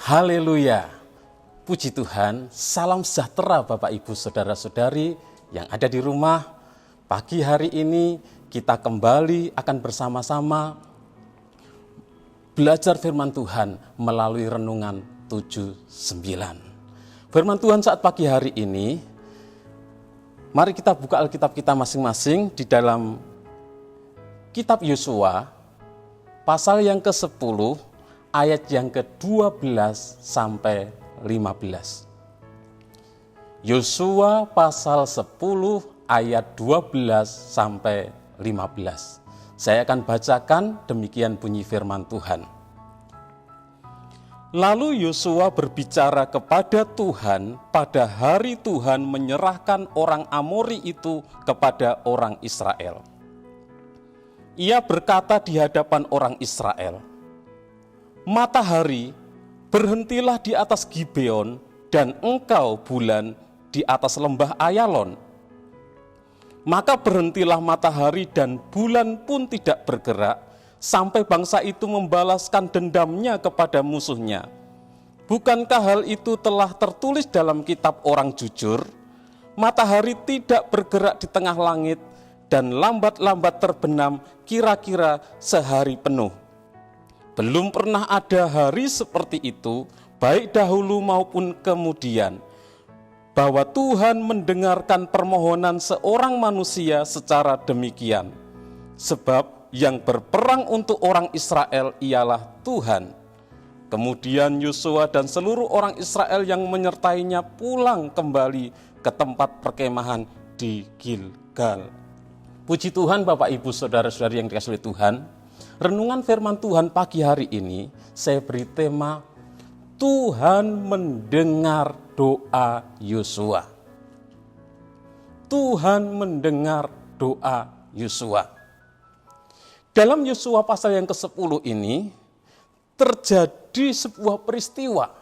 Haleluya, puji Tuhan, salam sejahtera Bapak Ibu Saudara-saudari yang ada di rumah. Pagi hari ini kita kembali akan bersama-sama belajar firman Tuhan melalui renungan 7-9. Firman Tuhan saat pagi hari ini, mari kita buka Alkitab kita masing-masing di dalam kitab Yosua, pasal yang ke-10, ayat yang ke-12 sampai 15. Yosua pasal 10 ayat 12 sampai 15. Saya akan bacakan, demikian bunyi firman Tuhan. Lalu Yosua berbicara kepada Tuhan pada hari Tuhan menyerahkan orang Amori itu kepada orang Israel. Ia berkata di hadapan orang Israel, "Matahari, berhentilah di atas Gibeon, dan engkau bulan di atas lembah Ayalon." Maka berhentilah matahari dan bulan pun tidak bergerak, sampai bangsa itu membalaskan dendamnya kepada musuhnya. Bukankah hal itu telah tertulis dalam kitab orang jujur? Matahari tidak bergerak di tengah langit, dan lambat-lambat terbenam kira-kira sehari penuh. Belum pernah ada hari seperti itu, baik dahulu maupun kemudian, bahwa Tuhan mendengarkan permohonan seorang manusia secara demikian. Sebab yang berperang untuk orang Israel ialah Tuhan. Kemudian Yosua dan seluruh orang Israel yang menyertainya pulang kembali ke tempat perkemahan di Gilgal. Puji Tuhan Bapak Ibu Saudara-saudari yang dikasihi oleh Tuhan. Renungan firman Tuhan pagi hari ini saya beri tema Tuhan mendengar doa Yosua. Tuhan mendengar doa Yosua. Dalam Yosua pasal yang ke-10 ini terjadi sebuah peristiwa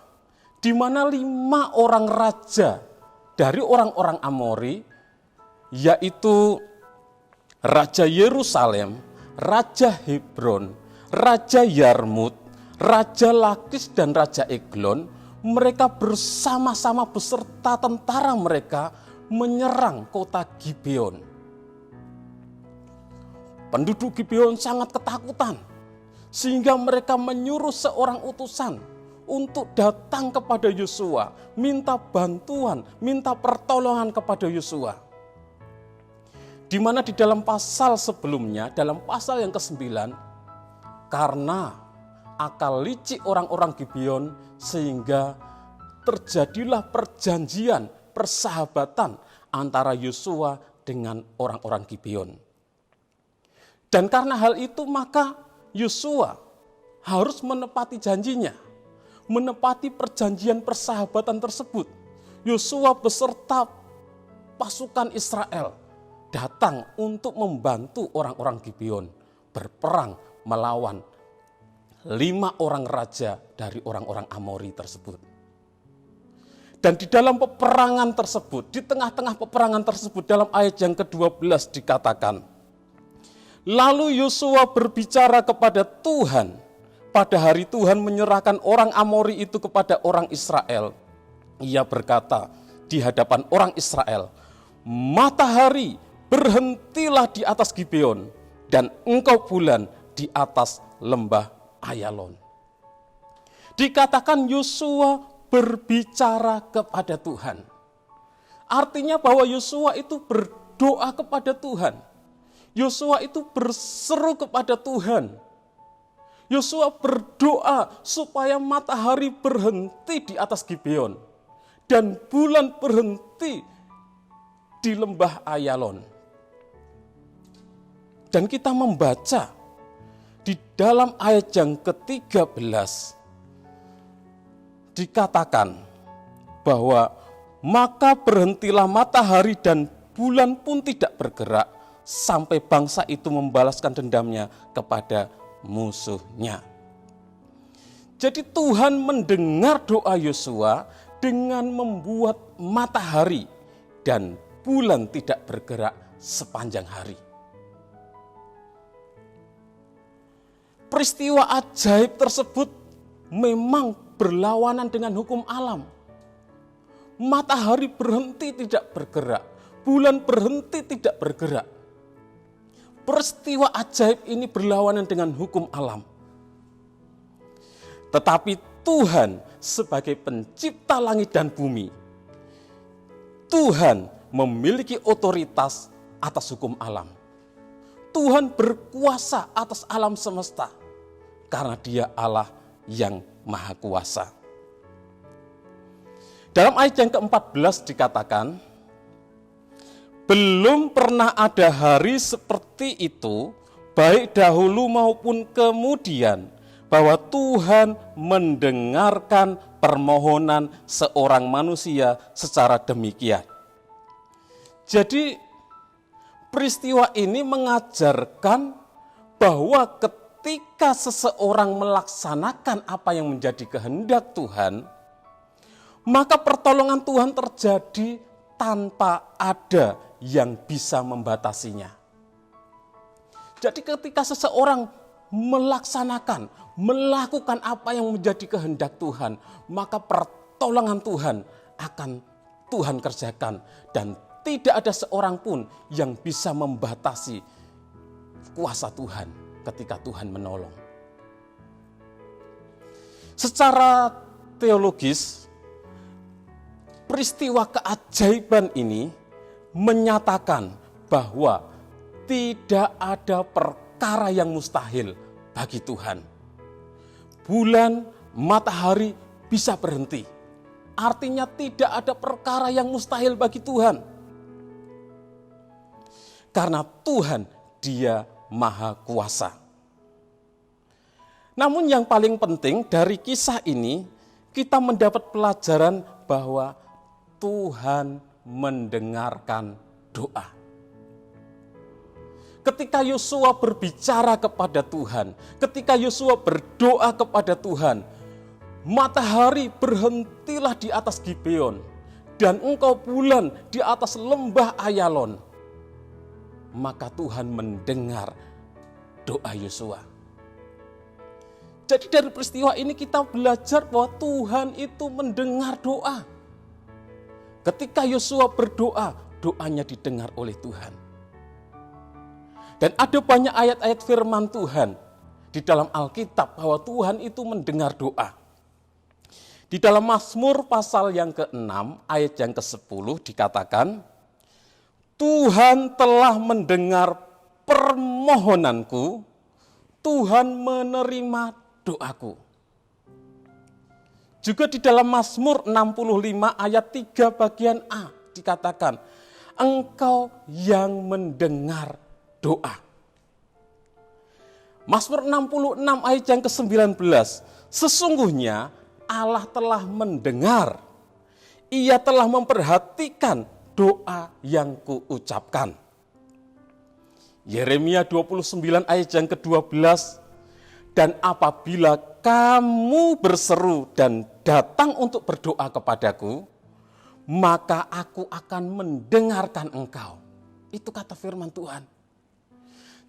di mana 5 orang raja dari orang-orang Amori, yaitu Raja Yerusalem, Raja Hebron, Raja Yarmut, Raja Lakis dan Raja Eglon, mereka bersama-sama beserta tentara mereka menyerang kota Gibeon. Penduduk Gibeon sangat ketakutan, sehingga mereka menyuruh seorang utusan untuk datang kepada Yosua, minta bantuan, minta pertolongan kepada Yosua. Di mana di dalam pasal sebelumnya, dalam pasal yang ke-9, karena akal licik orang-orang Gibeon sehingga terjadilah perjanjian, persahabatan antara Yosua dengan orang-orang Gibeon. Dan karena hal itu maka Yosua harus menepati janjinya, menepati perjanjian persahabatan tersebut. Yosua beserta pasukan Israel datang untuk membantu orang-orang Gibeon berperang melawan 5 orang raja dari orang-orang Amori tersebut. Dan di dalam peperangan tersebut, di tengah-tengah peperangan tersebut, dalam ayat yang ke-12 dikatakan, lalu Yosua berbicara kepada Tuhan pada hari Tuhan menyerahkan orang Amori itu kepada orang Israel. Ia berkata di hadapan orang Israel, "Matahari, berhentilah di atas Gibeon, dan engkau bulan di atas lembah Ayalon." Dikatakan Yosua berbicara kepada Tuhan. Artinya bahwa Yosua itu berdoa kepada Tuhan. Yosua itu berseru kepada Tuhan. Yosua berdoa supaya matahari berhenti di atas Gibeon dan bulan berhenti di lembah Ayalon. Dan kita membaca di dalam ayat yang ke-13 dikatakan bahwa maka berhentilah matahari dan bulan pun tidak bergerak sampai bangsa itu membalaskan dendamnya kepada musuhnya. Jadi Tuhan mendengar doa Yosua dengan membuat matahari dan bulan tidak bergerak sepanjang hari. Peristiwa ajaib tersebut memang berlawanan dengan hukum alam. Matahari berhenti tidak bergerak, bulan berhenti tidak bergerak. Peristiwa ajaib ini berlawanan dengan hukum alam. Tetapi Tuhan sebagai pencipta langit dan bumi, Tuhan memiliki otoritas atas hukum alam. Tuhan berkuasa atas alam semesta karena Dia Allah yang Maha Kuasa. Dalam ayat yang ke-14 dikatakan, belum pernah ada hari seperti itu, baik dahulu maupun kemudian, bahwa Tuhan mendengarkan permohonan seorang manusia secara demikian. Jadi peristiwa ini mengajarkan bahwa ketika seseorang melaksanakan apa yang menjadi kehendak Tuhan, maka pertolongan Tuhan terjadi tanpa ada yang bisa membatasinya. Jadi ketika seseorang melakukan apa yang menjadi kehendak Tuhan, maka pertolongan Tuhan akan Tuhan kerjakan dan tidak ada seorang pun yang bisa membatasi kuasa Tuhan ketika Tuhan menolong. Secara teologis, peristiwa keajaiban ini menyatakan bahwa tidak ada perkara yang mustahil bagi Tuhan. Bulan, matahari bisa berhenti. Artinya tidak ada perkara yang mustahil bagi Tuhan. Karena Tuhan, Dia Maha Kuasa. Namun yang paling penting dari kisah ini, kita mendapat pelajaran bahwa Tuhan mendengarkan doa. Ketika Yosua berbicara kepada Tuhan, ketika Yosua berdoa kepada Tuhan, matahari berhentilah di atas Gibeon, dan engkau bulan di atas lembah Ayalon. Maka Tuhan mendengar doa Yosua. Jadi dari peristiwa ini kita belajar bahwa Tuhan itu mendengar doa. Ketika Yosua berdoa, doanya didengar oleh Tuhan. Dan ada banyak ayat-ayat firman Tuhan di dalam Alkitab bahwa Tuhan itu mendengar doa. Di dalam Mazmur pasal yang ke-6 ayat yang ke-10 dikatakan, Tuhan telah mendengar permohonanku, Tuhan menerima doaku. Juga di dalam Mazmur 65 ayat 3 bagian A dikatakan, Engkau yang mendengar doa. Mazmur 66 ayat yang ke-19, sesungguhnya Allah telah mendengar, Ia telah memperhatikan doa yang kuucapkan. Yeremia 29 ayat yang ke-12, dan apabila kamu berseru dan datang untuk berdoa kepadaku, maka aku akan mendengarkan engkau. Itu kata firman Tuhan.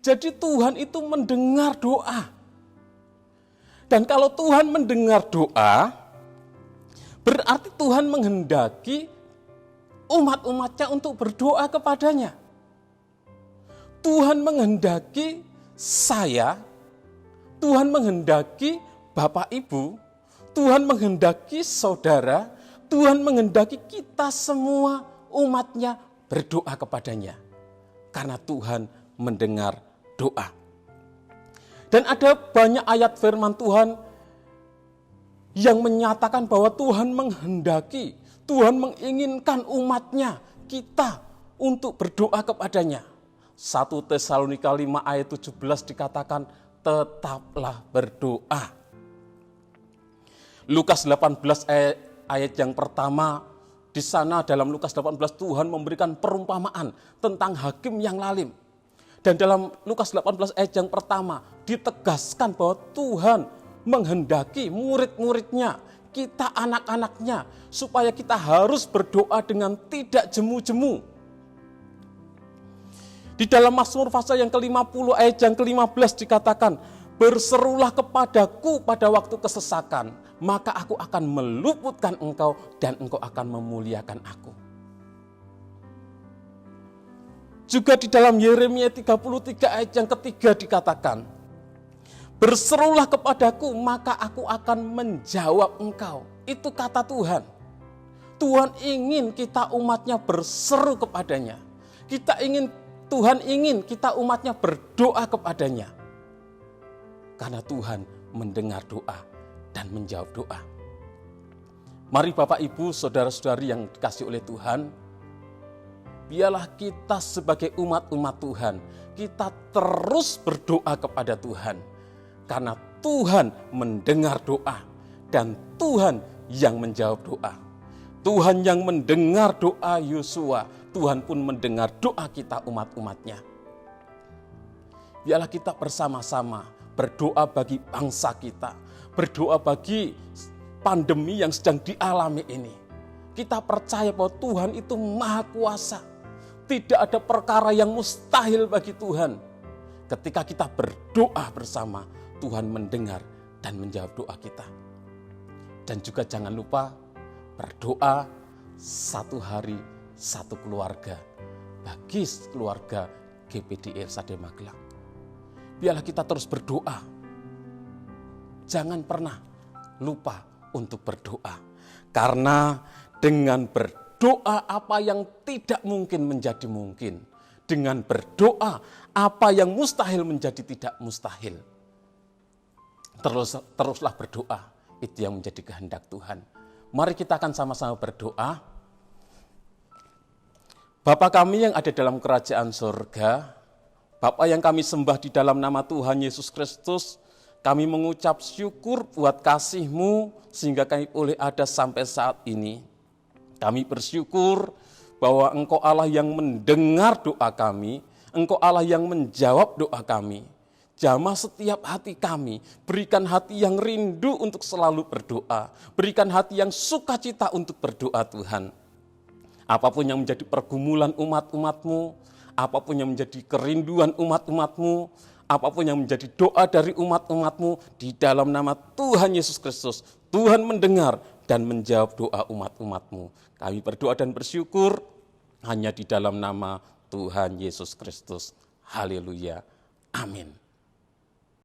Jadi Tuhan itu mendengar doa. Dan kalau Tuhan mendengar doa, berarti Tuhan menghendaki umat-umatnya untuk berdoa kepadanya. Tuhan menghendaki saya, Tuhan menghendaki Bapak Ibu, Tuhan menghendaki saudara, Tuhan menghendaki kita semua umatnya berdoa kepadanya. Karena Tuhan mendengar doa. Dan ada banyak ayat firman Tuhan yang menyatakan bahwa Tuhan menghendaki, Tuhan menginginkan umatnya, kita untuk berdoa kepadanya. 1 Tesalonika 5 ayat 17 dikatakan, tetaplah berdoa. Lukas 18 ayat yang pertama, di sana dalam Lukas 18 Tuhan memberikan perumpamaan tentang hakim yang lalim. Dan dalam Lukas 18 ayat yang pertama ditegaskan bahwa Tuhan menghendaki murid-muridnya, kita anak-anaknya, supaya kita harus berdoa dengan tidak jemu-jemu. Di dalam Mazmur pasal yang ke-50 ayat yang ke-15 dikatakan, Berserulah kepadaku pada waktu kesesakan, maka aku akan meluputkan engkau dan engkau akan memuliakan aku. Juga di dalam Yeremia 33 ayat yang ketiga dikatakan, berserulah kepadaku maka aku akan menjawab engkau. Itu kata Tuhan. Tuhan ingin kita umatnya berseru kepadanya. Tuhan ingin kita umatnya berdoa kepadanya. Karena Tuhan mendengar doa dan menjawab doa. Mari Bapak Ibu, saudara-saudari yang dikasihi oleh Tuhan, biarlah kita sebagai umat-umat Tuhan, kita terus berdoa kepada Tuhan. Karena Tuhan mendengar doa dan Tuhan yang menjawab doa. Tuhan yang mendengar doa Yosua, Tuhan pun mendengar doa kita umat-umatnya. Biarlah kita bersama-sama berdoa bagi bangsa kita, berdoa bagi pandemi yang sedang dialami ini. Kita percaya bahwa Tuhan itu maha kuasa. Tidak ada perkara yang mustahil bagi Tuhan. Ketika kita berdoa bersama, Tuhan mendengar dan menjawab doa kita. Dan juga jangan lupa berdoa satu hari satu keluarga bagi keluarga GPDI Sade Magelang. Biarlah kita terus berdoa. Jangan pernah lupa untuk berdoa. Karena dengan berdoa apa yang tidak mungkin menjadi mungkin. Dengan berdoa apa yang mustahil menjadi tidak mustahil. Teruslah berdoa. Itu yang menjadi kehendak Tuhan. Mari kita akan sama-sama berdoa. Bapa kami yang ada dalam kerajaan surga, Bapa yang kami sembah di dalam nama Tuhan Yesus Kristus, kami mengucap syukur buat kasih-Mu sehingga kami boleh ada sampai saat ini. Kami bersyukur bahwa Engkau Allah yang mendengar doa kami, Engkau Allah yang menjawab doa kami. Jamah setiap hati kami, berikan hati yang rindu untuk selalu berdoa, berikan hati yang sukacita untuk berdoa Tuhan. Apapun yang menjadi pergumulan umat-umat-Mu, apapun yang menjadi kerinduan umat-umat-Mu, apapun yang menjadi doa dari umat-umat-Mu, di dalam nama Tuhan Yesus Kristus, Tuhan mendengar dan menjawab doa umat-umat-Mu. Kami berdoa dan bersyukur hanya di dalam nama Tuhan Yesus Kristus. Haleluya. Amin.